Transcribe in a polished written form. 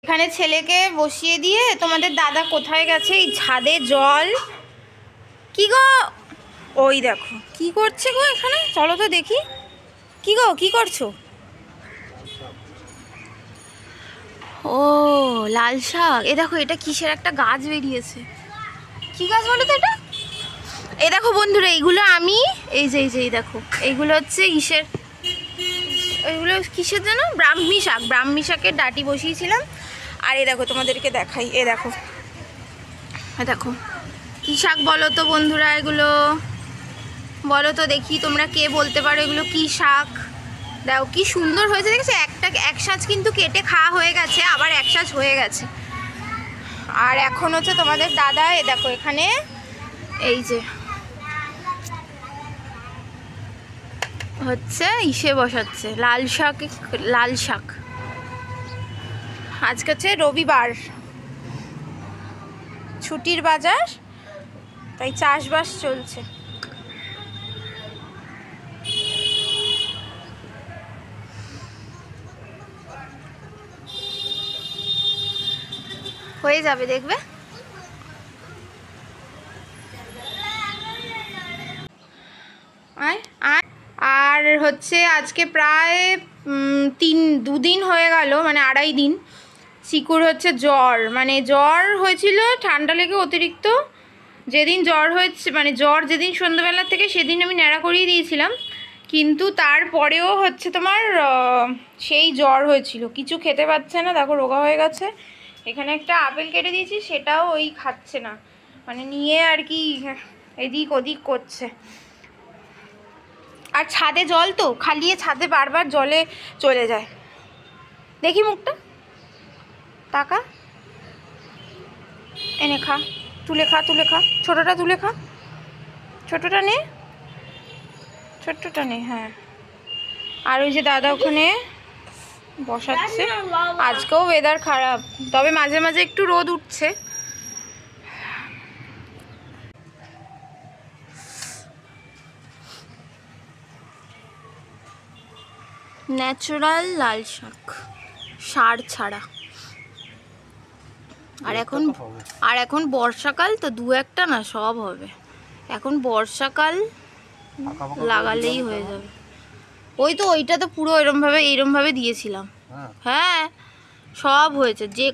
এখানে ছেলেকে বসিয়ে দিয়ে তোমাদের দাদা কোথায় গেছে? এই ছাদে জল কি গো, ওই দেখো কি করছে গো এখানে, চলো তো দেখি। কি গো কি করছো? ও লাল শাক। এ দেখো এটা কিসের একটা গাছ বেরিয়েছে, কি গাছ বলো তো এটা? এই দেখো বন্ধুরা, এইগুলো আমি এই যে এই দেখো এইগুলো হচ্ছে কিসের, এইগুলো কিসের যেন, ব্রাহ্মী শাক। ব্রাহ্মী শাকের ডাঁটি বসিয়েছিলাম। আর এই দেখো তোমাদেরকে দেখাই, এ দেখো দেখো কি শাক বলো তো বন্ধুরা, এগুলো বলো তো দেখি, তোমরা কে বলতে পারো এগুলো কি শাক? দেখো কি সুন্দর হয়েছে, দেখেছো? এক সাজ কিন্তু কেটে খাওয়া হয়ে গেছে, আবার এক সাজ হয়ে গেছে। আর এখন হচ্ছে তোমাদের দাদা এ দেখো এখানে এই যে হচ্ছে ইসে বসাচ্ছে লাল শাক। লাল শাক আজকে হচ্ছে রবিবার, ছুটির বাজার, তাই চাষবাস চলছে। হয়ে যাবে দেখবে। আর হচ্ছে আজকে প্রায় দুদিন হয়ে গেল, মানে 2.5 দিন চিকুর হচ্ছে জ্বর, মানে জ্বর হয়েছিল ঠান্ডা লেগে অতিরিক্ত। যেদিন জ্বর হয়েছে, মানে জ্বর যেদিন সন্ধ্যাবেলা থেকে, সেদিন আমি ন্যাড়া করিয়ে দিয়েছিলাম, কিন্তু তারপরেও হচ্ছে তোমার সেই জ্বর হয়েছিল, কিছু খেতে পাচ্ছে না, দেখো রোগা হয়ে গেছে। এখানে একটা আপেল কেটে দিয়েছি, সেটাও ওই খাচ্ছে না, মানে নিয়ে আর কি এদিক ওদিক করছে। আর ছাদে জল তো, খালিয়ে ছাদে বারবার জলে চলে যায়। দেখি মুখটা, টাকা এনে খা, তুলে খা, তুলে খা, ছোটোটা তুলে খা, ছোটোটা নে, ছোট্টটা নে। হ্যাঁ, আর ওই যে দাদা ওখানে বসাচ্ছে। আজকেও ওয়েদার খারাপ, তবে মাঝে মাঝে একটু রোদ উঠছে। ন্যাচারাল লাল শাক, সার ছাড়া। আর এখন বর্ষাকাল তো, 2-1টা না, সব হবে। এখন বর্ষাকাল লাগালেই হয়ে যাবে। ওই তো ওইটা তো পুরো এরমভাবে দিয়েছিলাম। হ্যাঁ সব হয়েছে, যে